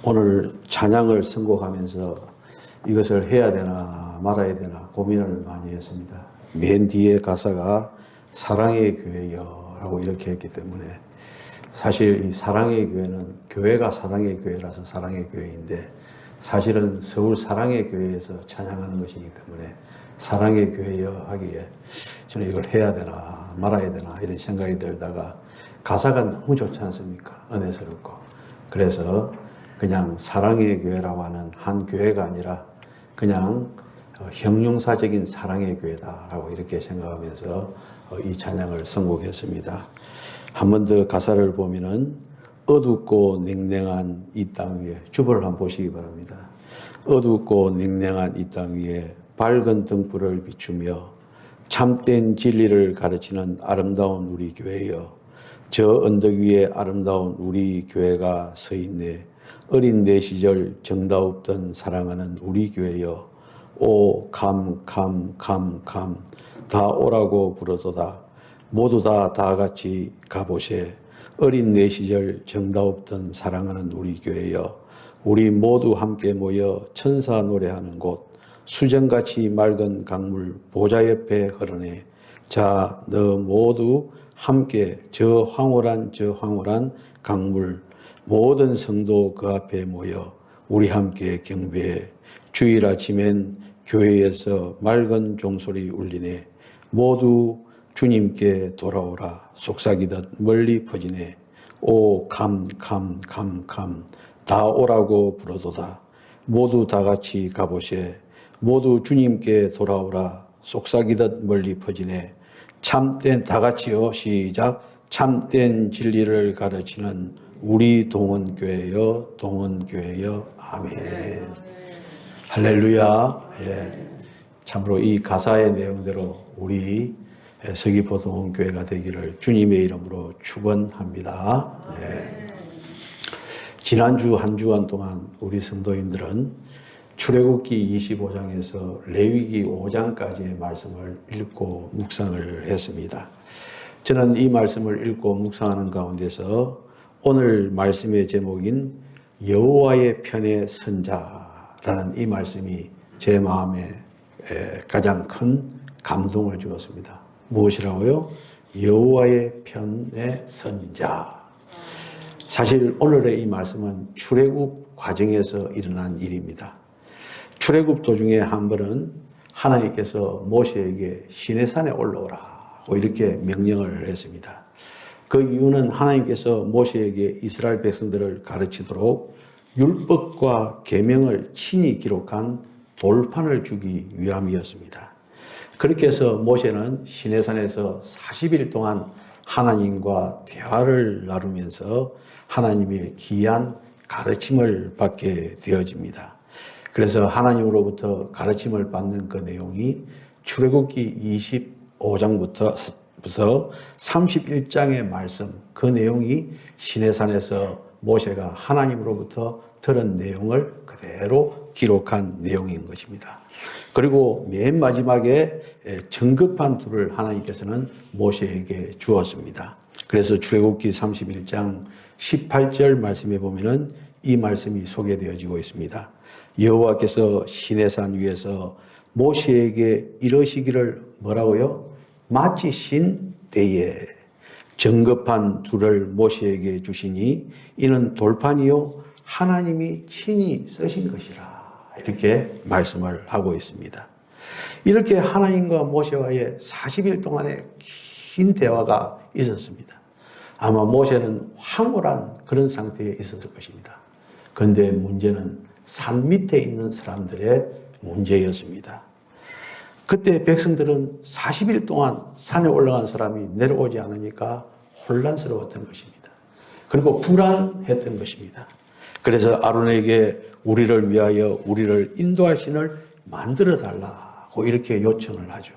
오늘 찬양을 선곡하면서 이것을 해야 되나 말아야 되나 고민을 많이 했습니다. 맨 뒤에 가사가 사랑의 교회여 라고 이렇게 했기 때문에 사실 이 사랑의 교회는 교회가 사랑의 교회라서 사랑의 교회인데 사실은 서울 사랑의 교회에서 찬양하는 것이기 때문에 사랑의 교회여 하기에 저는 이걸 해야 되나 말아야 되나 이런 생각이 들다가 가사가 너무 좋지 않습니까? 은혜스럽고. 그래서 그냥 사랑의 교회라고 하는 한 교회가 아니라 그냥 형용사적인 사랑의 교회다라고 이렇게 생각하면서 이 찬양을 선곡했습니다. 한 번 더 가사를 보면은 어둡고 냉랭한 이 땅 위에 주보를 한번 보시기 바랍니다. 어둡고 냉랭한 이 땅 위에 밝은 등불을 비추며 참된 진리를 가르치는 아름다운 우리 교회여, 저 언덕 위에 아름다운 우리 교회가 서 있네. 어린 내 시절 정다웠던 사랑하는 우리 교회여, 오 감 다 오라고 부르도다. 모두 다 같이 가보세. 어린 내 시절 정다웠던 사랑하는 우리 교회여, 우리 모두 함께 모여 천사 노래하는 곳, 수정같이 맑은 강물 보좌 옆에 흐르네. 자, 너 모두 함께 저 황홀한 강물 모든 성도 그 앞에 모여 우리 함께 경배해. 주일 아침엔 교회에서 맑은 종소리 울리네. 모두 주님께 돌아오라. 속삭이듯 멀리 퍼지네. 오 감 다 오라고 부르도다. 모두 다 같이 가보세. 모두 주님께 돌아오라. 속삭이듯 멀리 퍼지네. 참된, 다 같이요. 시작. 참된 진리를 가르치는 우리 동원교회여, 동원교회여. 아멘. 할렐루야. 예. 참으로 이 가사의 내용대로 우리 서귀포 동원교회가 되기를 주님의 이름으로 축원합니다. 예. 지난주 한 주간 동안 우리 성도님들은 출애굽기 25장에서 레위기 5장까지의 말씀을 읽고 묵상을 했습니다. 저는 이 말씀을 읽고 묵상하는 가운데서 오늘 말씀의 제목인 여호와의 편의 선자라는 이 말씀이 제 마음에 가장 큰 감동을 주었습니다. 무엇이라고요? 여호와의 편의 선자. 사실 오늘의 이 말씀은 출애굽 과정에서 일어난 일입니다. 출애굽 도중에 한 번은 하나님께서 모세에게 시내산에 올라오라고 이렇게 명령을 했습니다. 그 이유는 하나님께서 모세에게 이스라엘 백성들을 가르치도록 율법과 계명을 친히 기록한 돌판을 주기 위함이었습니다. 그렇게 해서 모세는 시내산에서 40일 동안 하나님과 대화를 나누면서 하나님의 귀한 가르침을 받게 되어집니다. 그래서 하나님으로부터 가르침을 받는 그 내용이 출애굽기 25장부터 31장의 말씀, 그 내용이 시내산에서 모세가 하나님으로부터 들은 내용을 그대로 기록한 내용인 것입니다. 그리고 맨 마지막에 정급한 둘을 하나님께서는 모세에게 주었습니다. 그래서 출애굽기 31장 18절 말씀에 보면은 이 말씀이 소개되어지고 있습니다. 여호와께서 시내산 위에서 모세에게 이러시기를 뭐라고요? 마치신 때에 정급한 둘을 모세에게 주시니 이는 돌판이요 하나님이 친히 쓰신 것이라. 이렇게 말씀을 하고 있습니다. 이렇게 하나님과 모세와의 40일 동안의 긴 대화가 있었습니다. 아마 모세는 황홀한 그런 상태에 있었을 것입니다. 그런데 문제는 산 밑에 있는 사람들의 문제였습니다. 그때 백성들은 40일 동안 산에 올라간 사람이 내려오지 않으니까 혼란스러웠던 것입니다. 그리고 불안했던 것입니다. 그래서 아론에게 우리를 위하여 우리를 인도할 신을 만들어 달라고 이렇게 요청을 하죠.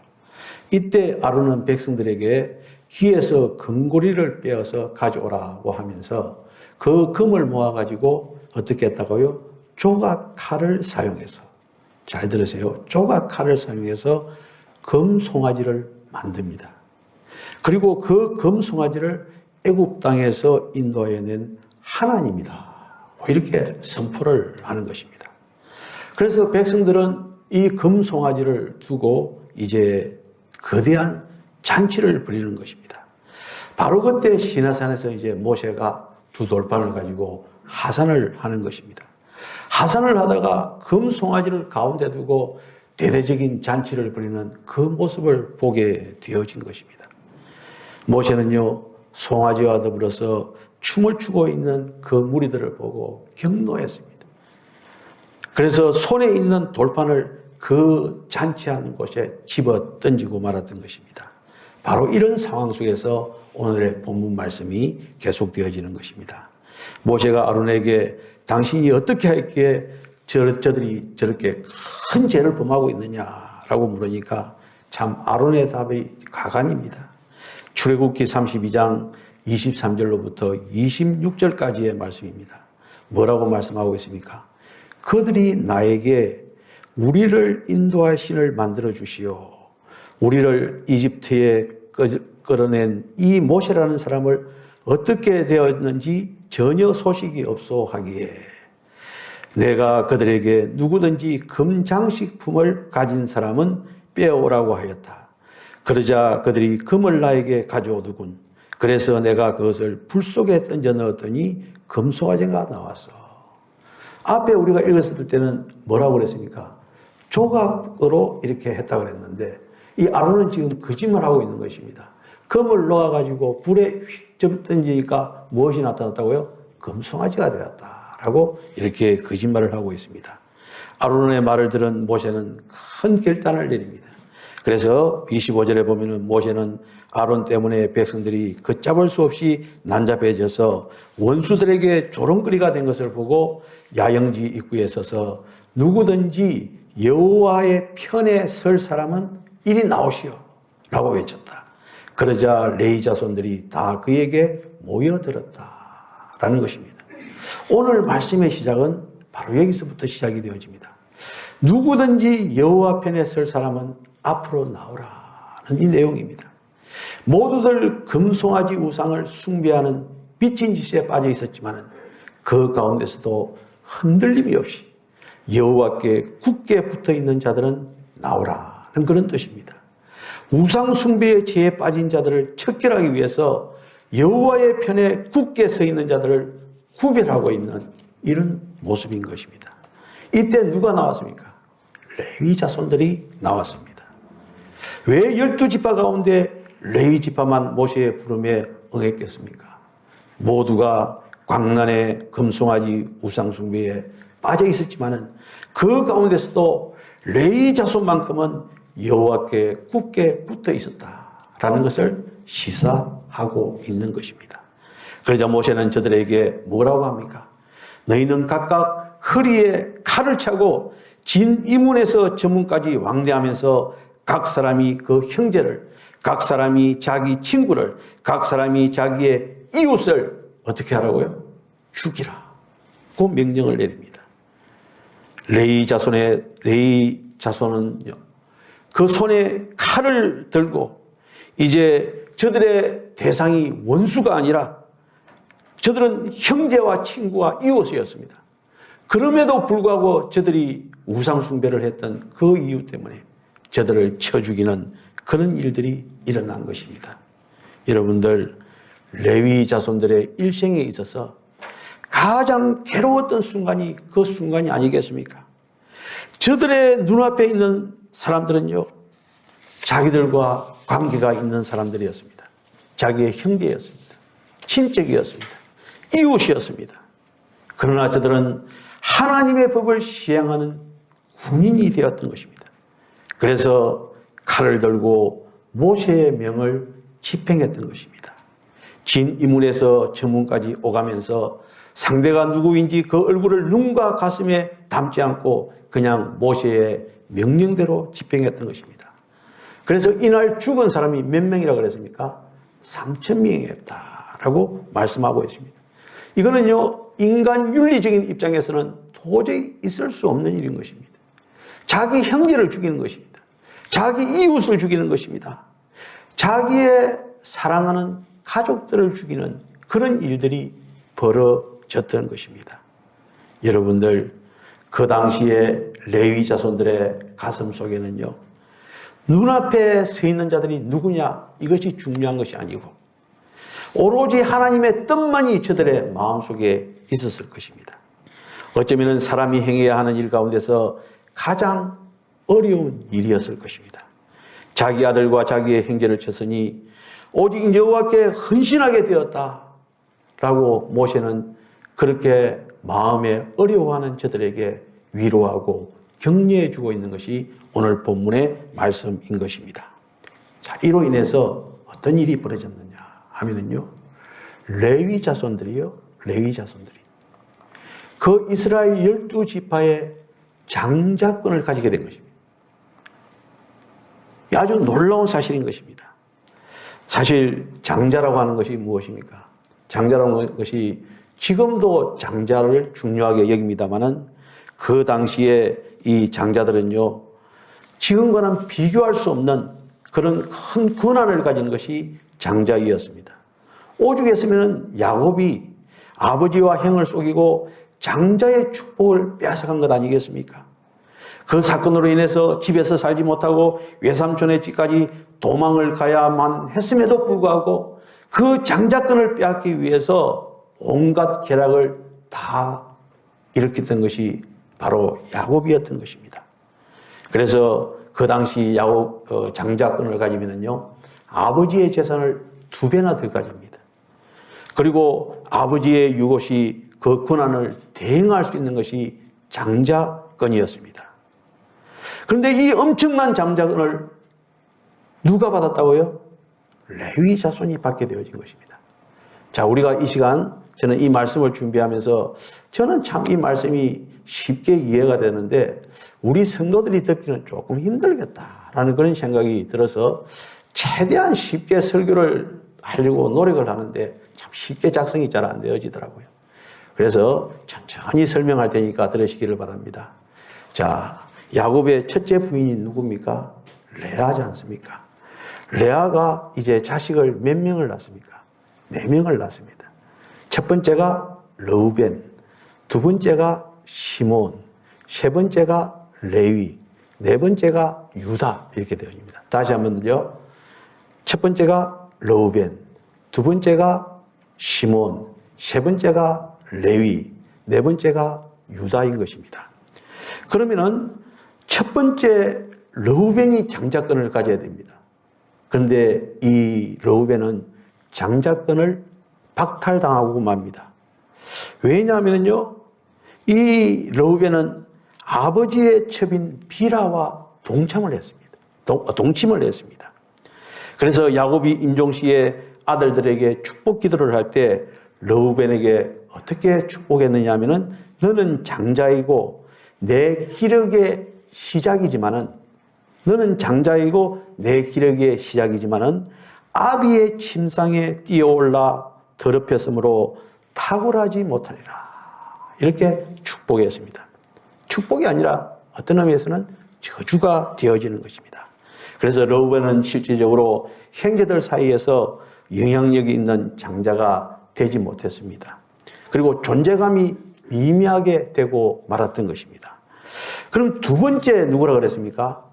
이때 아론은 백성들에게 귀에서 금고리를 빼어서 가져오라고 하면서 그 금을 모아가지고 어떻게 했다고요? 조각칼을 사용해서, 잘 들으세요. 조각칼을 사용해서 금 송아지를 만듭니다. 그리고 그 금 송아지를 애굽 땅에서 인도해낸 하나님이다. 이렇게 선포를 하는 것입니다. 그래서 백성들은 이 금송아지를 두고 이제 거대한 잔치를 벌이는 것입니다. 바로 그때 시내산에서 이제 모세가 두 돌판을 가지고 하산을 하는 것입니다. 하산을 하다가 금송아지를 가운데 두고 대대적인 잔치를 벌이는 그 모습을 보게 되어진 것입니다. 모세는요, 송아지와 더불어서 춤을 추고 있는 그 무리들을 보고 경노했습니다. 그래서 손에 있는 돌판을 그 잔치한 곳에 집어 던지고 말았던 것입니다. 바로 이런 상황 속에서 오늘의 본문 말씀이 계속되어지는 것입니다. 모세가 아론에게 당신이 어떻게 했기에 저들이 저렇게 큰 죄를 범하고 있느냐라고 물으니까 참 아론의 답이 가관입니다. 출애굽기 32장 23절로부터 26절까지의 말씀입니다. 뭐라고 말씀하고 있습니까? 그들이 나에게 우리를 인도할 신을 만들어 주시오. 우리를 이집트에 끌어낸 이 모세라는 사람을 어떻게 되었는지 전혀 소식이 없소 하기에 내가 그들에게 누구든지 금장식품을 가진 사람은 빼오라고 하였다. 그러자 그들이 금을 나에게 가져오더군. 그래서 내가 그것을 불 속에 던져 넣었더니 금송아지가 나왔어. 앞에 우리가 읽었을 때는 뭐라고 그랬습니까? 조각으로 이렇게 했다고 그랬는데 이 아론은 지금 거짓말하고 있는 것입니다. 금을 놓아가지고 불에 휙 던지니까 무엇이 나타났다고요? 금송아지가 되었다라고 이렇게 거짓말을 하고 있습니다. 아론의 말을 들은 모세는 큰 결단을 내립니다. 그래서 25절에 보면은 모세는 아론 때문에 백성들이 걷잡을 수 없이 난잡해져서 원수들에게 조롱거리가 된 것을 보고 야영지 입구에 서서 누구든지 여호와의 편에 설 사람은 이리 나오시오 라고 외쳤다. 그러자 레위 자손들이 다 그에게 모여들었다라는 것입니다. 오늘 말씀의 시작은 바로 여기서부터 시작이 되어집니다. 누구든지 여호와 편에 설 사람은 앞으로 나오라는 이 내용입니다. 모두들 금송아지 우상을 숭배하는 빚진 짓에 빠져 있었지만 그 가운데서도 흔들림이 없이 여호와께 굳게 붙어있는 자들은 나오라는 그런 뜻입니다. 우상 숭배의 죄에 빠진 자들을 척결하기 위해서 여호와의 편에 굳게 서 있는 자들을 구별하고 있는 이런 모습인 것입니다. 이때 누가 나왔습니까? 레위 자손들이 나왔습니다. 왜 12지파 가운데 레위 지파만 모세의 부름에 응했겠습니까? 모두가 광란의 금송아지 우상 숭배에 빠져 있었지만은 그 가운데서도 레위 자손만큼은 여호와께 굳게 붙어 있었다라는 것을 시사하고 있는 것입니다. 그러자 모세는 저들에게 뭐라고 합니까? 너희는 각각 허리에 칼을 차고 진 이문에서 저문까지 왕래하면서 각 사람이 그 형제를, 각 사람이 자기 친구를, 각 사람이 자기의 이웃을 어떻게 하라고요? 죽이라. 그 명령을 내립니다. 레위 자손은요, 그 손에 칼을 들고 이제 저들의 대상이 원수가 아니라 저들은 형제와 친구와 이웃이었습니다. 그럼에도 불구하고 저들이 우상숭배를 했던 그 이유 때문에 저들을 쳐 죽이는 그런 일들이 일어난 것입니다. 여러분들, 레위 자손들의 일생에 있어서 가장 괴로웠던 순간이 그 순간이 아니겠습니까? 저들의 눈앞에 있는 사람들은요, 자기들과 관계가 있는 사람들이었습니다. 자기의 형제였습니다. 친척이었습니다. 이웃이었습니다. 그러나 저들은 하나님의 법을 시행하는 군인이 되었던 것입니다. 그래서 칼을 들고 모세의 명을 집행했던 것입니다. 진 이문에서 저문까지 오가면서 상대가 누구인지 그 얼굴을 눈과 가슴에 담지 않고 그냥 모세의 명령대로 집행했던 것입니다. 그래서 이날 죽은 사람이 몇 명이라고 그랬습니까? 3,000명이었다라고 말씀하고 있습니다. 이거는요, 인간 윤리적인 입장에서는 도저히 있을 수 없는 일인 것입니다. 자기 형제를 죽이는 것입니다. 자기 이웃을 죽이는 것입니다. 자기의 사랑하는 가족들을 죽이는 그런 일들이 벌어졌던 것입니다. 여러분들, 그 당시에 레위 자손들의 가슴 속에는요, 눈앞에 서 있는 자들이 누구냐, 이것이 중요한 것이 아니고 오로지 하나님의 뜻만이 저들의 마음속에 있었을 것입니다. 어쩌면 사람이 행해야 하는 일 가운데서 가장 어려운 일이었을 것입니다. 자기 아들과 자기의 형제를 쳤으니 오직 여호와께 헌신하게 되었다라고 모세는 그렇게 마음에 어려워하는 저들에게 위로하고 격려해 주고 있는 것이 오늘 본문의 말씀인 것입니다. 자, 이로 인해서 어떤 일이 벌어졌느냐 하면은요, 레위 자손들이 그 이스라엘 12지파의 장자권을 가지게 된 것입니다. 아주 놀라운 사실인 것입니다. 사실 장자라고 하는 것이 무엇입니까? 장자라고 하는 것이 지금도 장자를 중요하게 여깁니다마는 그 당시에 이 장자들은요, 지금과는 비교할 수 없는 그런 큰 권한을 가진 것이 장자이었습니다. 오죽했으면 야곱이 아버지와 형을 속이고 장자의 축복을 빼앗아간 것 아니겠습니까? 그 사건으로 인해서 집에서 살지 못하고 외삼촌의 집까지 도망을 가야만 했음에도 불구하고 그 장자권을 빼앗기 위해서 온갖 계략을 다 일으켰던 것이 바로 야곱이었던 것입니다. 그래서 그 당시 야곱 장자권을 가지면은요, 아버지의 재산을 2배나 더 가집니다. 그리고 아버지의 유고시 그 권한을 대행할 수 있는 것이 장자권이었습니다. 그런데 이 엄청난 장자권을 누가 받았다고요? 레위 자손이 받게 되어진 것입니다. 자, 우리가 이 시간 저는 이 말씀을 준비하면서 저는 참 이 말씀이 쉽게 이해가 되는데 우리 성도들이 듣기는 조금 힘들겠다라는 그런 생각이 들어서 최대한 쉽게 설교를 하려고 노력을 하는데 참 쉽게 작성이 잘 안 되어지더라고요. 그래서 천천히 설명할 테니까 들으시기를 바랍니다. 자, 야곱의 첫째 부인이 누굽니까? 레아지 않습니까? 레아가 이제 자식을 몇 명을 낳습니까? 4명을 낳습니다. 첫 번째가 르우벤, 두 번째가 시몬, 세 번째가 레위, 네 번째가 유다, 이렇게 되어집니다. 다시 한번요. 첫 번째가 르우벤, 두 번째가 시몬, 세 번째가 레위, 네 번째가 유다인 것입니다. 그러면은 첫 번째 르우벤이 장자권을 가져야 됩니다. 그런데 이 르우벤은 장자권을 박탈당하고 맙니다. 왜냐하면요, 이 르우벤은 아버지의 첩인 비라와 동침을 했습니다. 그래서 야곱이 임종시에 아들들에게 축복 기도를 할 때 르우벤에게 어떻게 축복했느냐 하면은 너는 장자이고 내 기력의 시작이지만은 아비의 침상에 뛰어올라 더럽혔으므로 탁월하지 못하리라. 이렇게 축복했습니다. 축복이 아니라 어떤 의미에서는 저주가 되어지는 것입니다. 그래서 르우벤은 실질적으로 형제들 사이에서 영향력이 있는 장자가 되지 못했습니다. 그리고 존재감이 미미하게 되고 말았던 것입니다. 그럼 두 번째 누구라고 그랬습니까?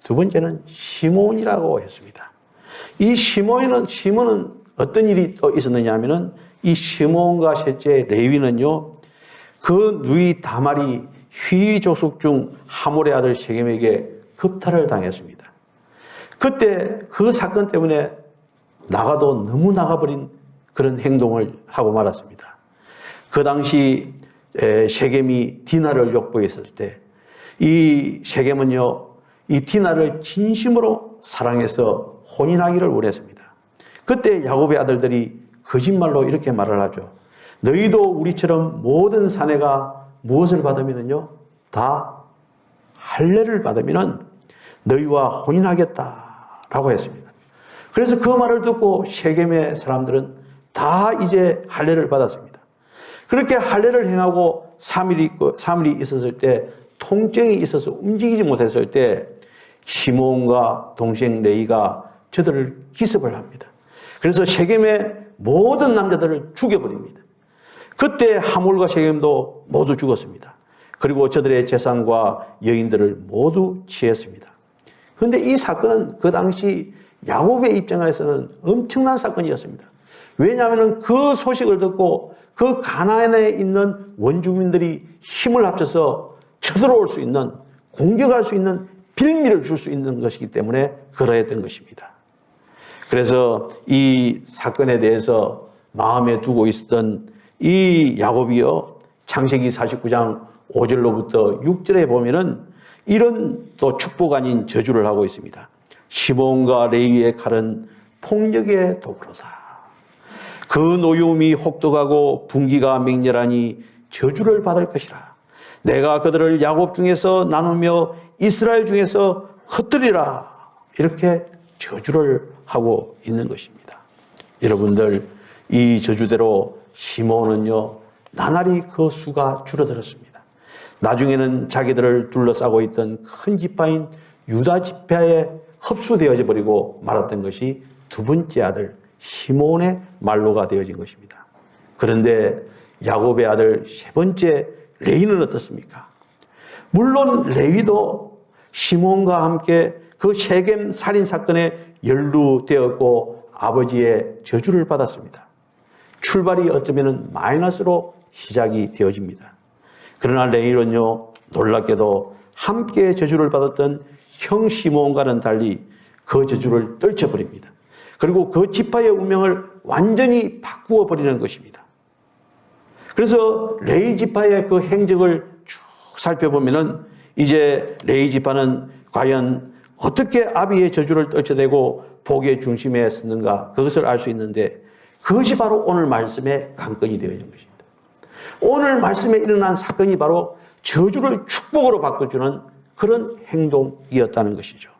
두 번째는 시몬이라고 했습니다. 이 시몬은 어떤 일이 또 있었느냐 하면은 이 시몬과 셋째 레위는요, 그 누이 다말이 휘 족속 중 하몰의 아들 세겜에게 겁탈을 당했습니다. 그때 그 사건 때문에 나가도 너무 나가버린 그런 행동을 하고 말았습니다. 그 당시 세겜이 디나를 욕보했을 때 이 세겜은요, 이 디나를 진심으로 사랑해서 혼인하기를 원했습니다. 그때 야곱의 아들들이 거짓말로 이렇게 말을 하죠. 너희도 우리처럼 모든 사내가 무엇을 받으면요, 다 할례를 받으면 너희와 혼인하겠다라고 했습니다. 그래서 그 말을 듣고 세겜의 사람들은 다 이제 할례를 받았습니다. 그렇게 할례를 행하고 3일이 있었을 때, 통증이 있어서 움직이지 못했을 때 시몬과 동생 레이가 저들을 기습을 합니다. 그래서 세겜의 모든 남자들을 죽여버립니다. 그때 하몰과 세겜도 모두 죽었습니다. 그리고 저들의 재산과 여인들을 모두 취했습니다. 그런데 이 사건은 그 당시 야곱의 입장에서는 엄청난 사건이었습니다. 왜냐하면 그 소식을 듣고 그 가나안에 있는 원주민들이 힘을 합쳐서 쳐들어올 수 있는, 공격할 수 있는 빌미를 줄 수 있는 것이기 때문에 그러했던 것입니다. 그래서 이 사건에 대해서 마음에 두고 있었던 이 야곱이요, 창세기 49장 5절로부터 6절에 보면은 이런 또 축복 아닌 저주를 하고 있습니다. 시몬과 레위의 칼은 폭력의 도구로다. 그 노여움이 혹독하고 분기가 맹렬하니 저주를 받을 것이라. 내가 그들을 야곱 중에서 나누며 이스라엘 중에서 흩뜨리라. 이렇게 저주를 하고 있는 것입니다. 여러분들, 이 저주대로 시몬은요, 나날이 그 수가 줄어들었습니다. 나중에는 자기들을 둘러싸고 있던 큰 지파인 유다 지파에 흡수되어져 버리고 말았던 것이 두 번째 아들 시몬의 말로가 되어진 것입니다. 그런데 야곱의 아들 세 번째 레위는 어떻습니까? 물론 레위도 시몬과 함께 그 세겜 살인 사건에 연루되었고 아버지의 저주를 받았습니다. 출발이 어쩌면 마이너스로 시작이 되어집니다. 그러나 레위는요, 놀랍게도 함께 저주를 받았던 형 시몬과는 달리 그 저주를 떨쳐버립니다. 그리고 그 지파의 운명을 완전히 바꾸어 버리는 것입니다. 그래서 레위 지파의 그 행적을 쭉 살펴보면은 이제 레위 지파는 과연 어떻게 아비의 저주를 떨쳐내고 복의 중심에 섰는가, 그것을 알 수 있는데 그것이 바로 오늘 말씀의 관건이 되어 있는 것입니다. 오늘 말씀에 일어난 사건이 바로 저주를 축복으로 바꿔주는 그런 행동이었다는 것이죠.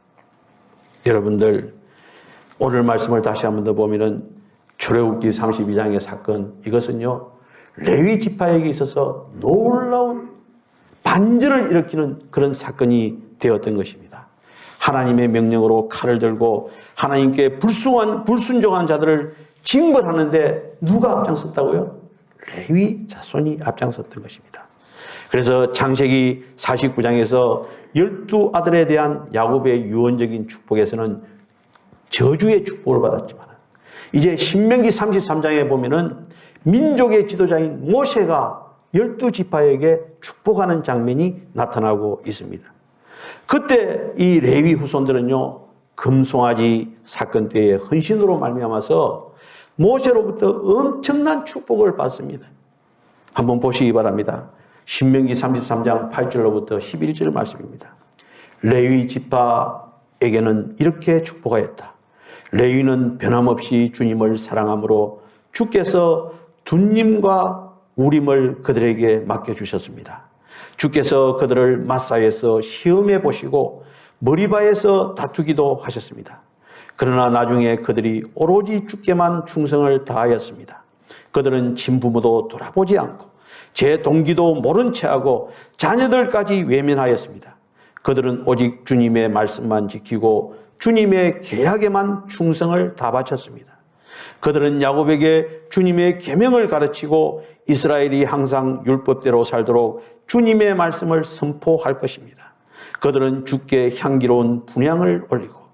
여러분들, 오늘 말씀을 다시 한 번 더 보면은 출애굽기 32장의 사건, 이것은요, 레위 지파에게 있어서 놀라운 반전을 일으키는 그런 사건이 되었던 것입니다. 하나님의 명령으로 칼을 들고 하나님께 불순종한 자들을 징벌하는데 누가 앞장섰다고요? 레위 자손이 앞장섰던 것입니다. 그래서 창세기 49장에서 12아들에 대한 야곱의 유언적인 축복에서는 저주의 축복을 받았지만, 이제 신명기 33장에 보면은 민족의 지도자인 모세가 12지파에게 축복하는 장면이 나타나고 있습니다. 그때 이 레위 후손들은요, 금송아지 사건 때의 헌신으로 말미암아서 모세로부터 엄청난 축복을 받습니다. 한번 보시기 바랍니다. 신명기 33장 8절로부터 11절 말씀입니다. 레위 지파에게는 이렇게 축복하였다. 레위는 변함없이 주님을 사랑함으로 주께서 둔님과 우림을 그들에게 맡겨주셨습니다. 주께서 그들을 마사에서 시험해 보시고 머리바에서 다투기도 하셨습니다. 그러나 나중에 그들이 오로지 주께만 충성을 다하였습니다. 그들은 친부모도 돌아보지 않고 제 동기도 모른 채하고 자녀들까지 외면하였습니다. 그들은 오직 주님의 말씀만 지키고 주님의 계약에만 충성을 다 바쳤습니다. 그들은 야곱에게 주님의 계명을 가르치고 이스라엘이 항상 율법대로 살도록 주님의 말씀을 선포할 것입니다. 그들은 주께 향기로운 분향을 올리고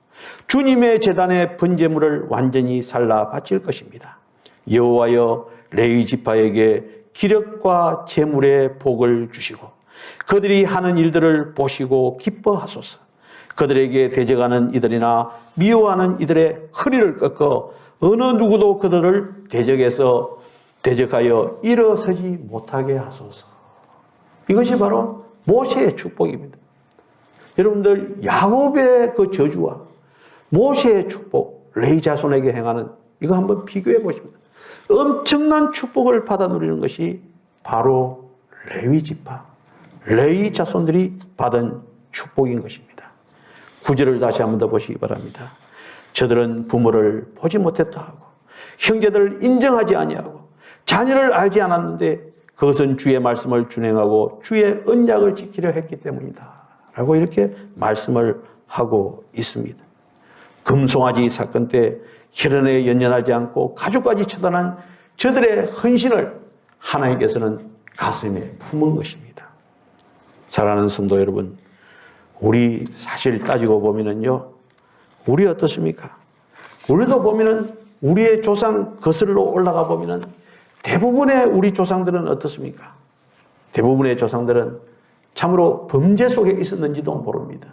주님의 제단의 번제물을 완전히 살라 바칠 것입니다. 여호와여, 레위 지파에게 기력과 재물의 복을 주시고 그들이 하는 일들을 보시고 기뻐하소서. 그들에게 대적하는 이들이나 미워하는 이들의 허리를 꺾어 어느 누구도 그들을 대적하여 일어서지 못하게 하소서. 이것이 바로 모세의 축복입니다. 여러분들, 야곱의 그 저주와 모세의 축복, 레위 자손에게 행하는 이거 한번 비교해 보십니다. 엄청난 축복을 받아 누리는 것이 바로 레위 지파, 레위 자손들이 받은 축복인 것입니다. 9절을 다시 한번 더 보시기 바랍니다. 저들은 부모를 보지 못했다 하고 형제들을 인정하지 아니하고 자녀를 알지 않았는데 그것은 주의 말씀을 준행하고 주의 언약을 지키려 했기 때문이다 라고 이렇게 말씀을 하고 있습니다. 금송아지 사건 때 혈연에 연연하지 않고 가족까지 처단한 저들의 헌신을 하나님께서는 가슴에 품은 것입니다. 사랑하는 성도 여러분, 우리 사실 따지고 보면은요, 우리 어떻습니까? 우리도 보면은 우리의 조상 거슬러 올라가 보면은 대부분의 우리 조상들은 어떻습니까? 대부분의 조상들은 참으로 범죄 속에 있었는지도 모릅니다.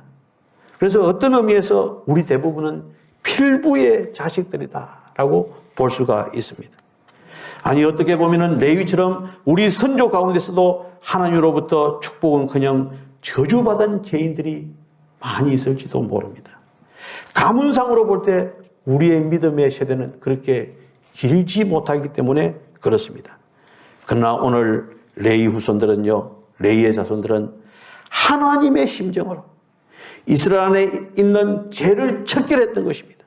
그래서 어떤 의미에서 우리 대부분은 필부의 자식들이다라고 볼 수가 있습니다. 아니, 어떻게 보면은 레위처럼 우리 선조 가운데서도 하나님으로부터 축복은커녕 저주받은 죄인들이 많이 있을지도 모릅니다. 가문상으로 볼 때 우리의 믿음의 세대는 그렇게 길지 못하기 때문에 그렇습니다. 그러나 오늘 레위 후손들은요, 레위의 자손들은 하나님의 심정으로 이스라엘 안에 있는 죄를 척결했던 것입니다.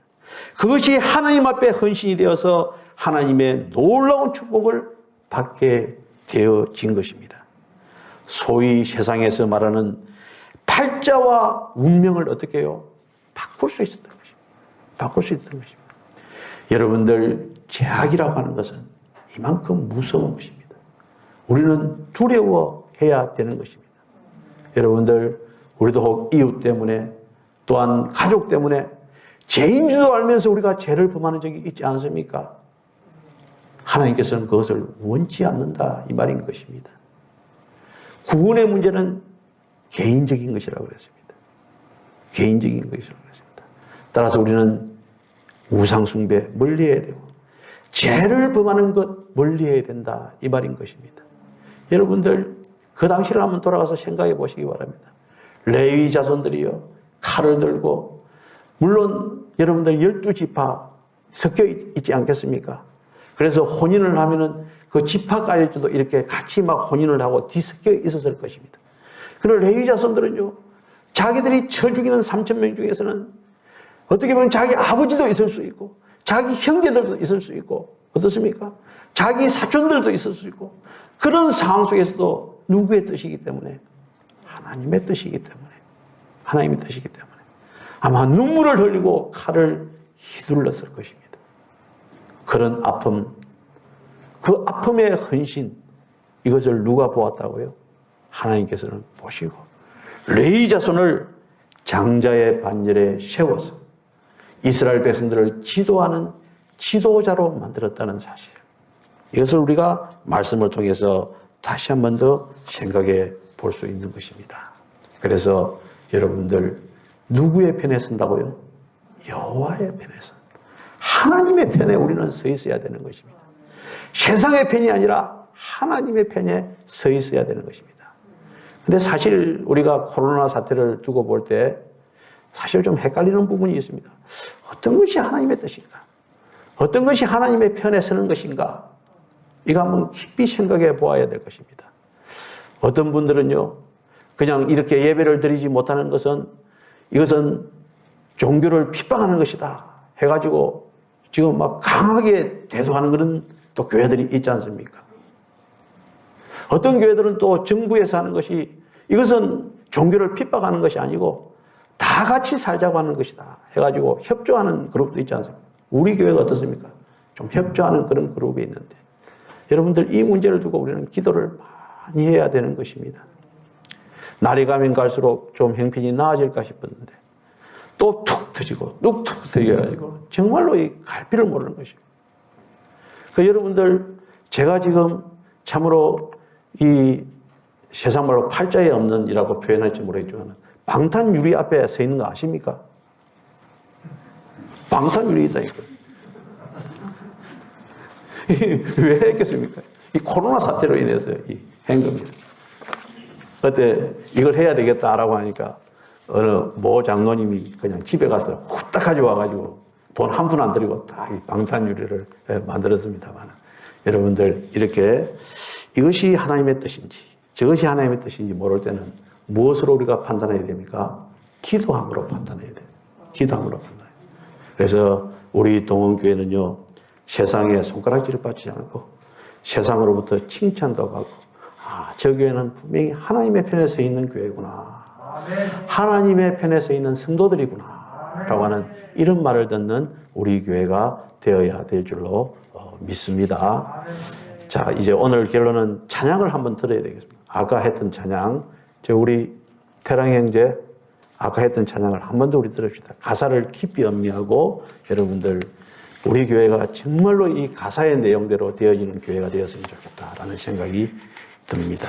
그것이 하나님 앞에 헌신이 되어서 하나님의 놀라운 축복을 받게 되어진 것입니다. 소위 세상에서 말하는 팔자와 운명을 어떻게 해요? 바꿀 수 있었던 것입니다. 바꿀 수 있었던 것입니다. 여러분들, 죄악이라고 하는 것은 이만큼 무서운 것입니다. 우리는 두려워해야 되는 것입니다. 여러분들, 우리도 혹 이웃 때문에 또한 가족 때문에 죄인 줄도 알면서 우리가 죄를 범하는 적이 있지 않습니까? 하나님께서는 그것을 원치 않는다, 이 말인 것입니다. 구원의 문제는 개인적인 것이라고 그랬습니다. 개인적인 것이라고 그랬습니다. 따라서 우리는 우상숭배 멀리해야 되고 죄를 범하는 것 멀리해야 된다, 이 말인 것입니다. 여러분들, 그 당시를 한번 돌아가서 생각해 보시기 바랍니다. 레위 자손들이요, 칼을 들고, 물론 여러분들 12지파 섞여 있지 않겠습니까? 그래서 혼인을 하면은 그 지파까지도 이렇게 같이 막 혼인을 하고 뒤섞여 있었을 것입니다. 그러나 레위 자손들은요, 자기들이 쳐 죽이는 3,000명 중에서는 어떻게 보면 자기 아버지도 있을 수 있고, 자기 형제들도 있을 수 있고, 어떻습니까? 자기 사촌들도 있을 수 있고, 그런 상황 속에서도 누구의 뜻이기 때문에? 하나님의 뜻이기 때문에. 하나님의 뜻이기 때문에. 아마 눈물을 흘리고 칼을 휘둘렀을 것입니다. 그런 아픔, 그 아픔의 헌신, 이것을 누가 보았다고요? 하나님께서는 보시고 레위 자손을 장자의 반열에 세워서 이스라엘 백성들을 지도하는 지도자로 만들었다는 사실, 이것을 우리가 말씀을 통해서 다시 한 번 더 생각해 볼 수 있는 것입니다. 그래서 여러분들, 누구의 편에 선다고요? 여호와의 편에 선, 하나님의 편에 우리는 서 있어야 되는 것입니다. 세상의 편이 아니라 하나님의 편에 서 있어야 되는 것입니다. 근데 사실 우리가 코로나 사태를 두고 볼 때 사실 좀 헷갈리는 부분이 있습니다. 어떤 것이 하나님의 뜻인가? 어떤 것이 하나님의 편에 서는 것인가? 이거 한번 깊이 생각해 보아야 될 것입니다. 어떤 분들은요, 그냥 이렇게 예배를 드리지 못하는 것은 이것은 종교를 핍박하는 것이다 해가지고 지금 막 강하게 대두하는 그런 또 교회들이 있지 않습니까? 어떤 교회들은 또 정부에서 하는 것이 이것은 종교를 핍박하는 것이 아니고 다 같이 살자고 하는 것이다 해가지고 협조하는 그룹도 있지 않습니까? 우리 교회가 어떻습니까? 좀 협조하는 그런 그룹이 있는데, 여러분들, 이 문제를 두고 우리는 기도를 많이 해야 되는 것입니다. 날이 가면 갈수록 좀 형편이 나아질까 싶었는데 또 툭 터지고 뚝툭 터져가지고 정말로 이 갈피를 모르는 것입니다. 그 여러분들, 제가 지금 참으로 이 세상 말로 팔자에 없는 이라고 표현할지 모르겠지만 방탄유리 앞에 서 있는 거 아십니까? 방탄유리 있다니까. 왜 했겠습니까? 이 코로나 사태로 인해서 이 한 겁니다. 그때 이걸 해야 되겠다라고 하니까 어느 모 장로님이 그냥 집에 가서 후딱 가져와가지고 돈 한 푼 안 들이고 딱 이 방탄유리를 만들었습니다만, 여러분들, 이렇게 이것이 하나님의 뜻인지 저것이 하나님의 뜻인지 모를 때는 무엇으로 우리가 판단해야 됩니까? 기도함으로 판단해야 돼요. 기도함으로 판단해야 돼요. 그래서 우리 동원교회는요, 세상에 손가락질을 받지 않고 세상으로부터 칭찬도 받고, 저 교회는 분명히 하나님의 편에 서 있는 교회구나, 하나님의 편에 서 있는 성도들이구나 라고 하는 이런 말을 듣는 우리 교회가 되어야 될 줄로 믿습니다. 자, 이제 오늘 결론은 찬양을 한번 들어야 되겠습니다. 아까 했던 찬양, 우리 태랑 형제 아까 했던 찬양을 한 번 더 우리 들읍시다. 가사를 깊이 음미하고 여러분들 우리 교회가 정말로 이 가사의 내용대로 되어지는 교회가 되었으면 좋겠다라는 생각이 듭니다.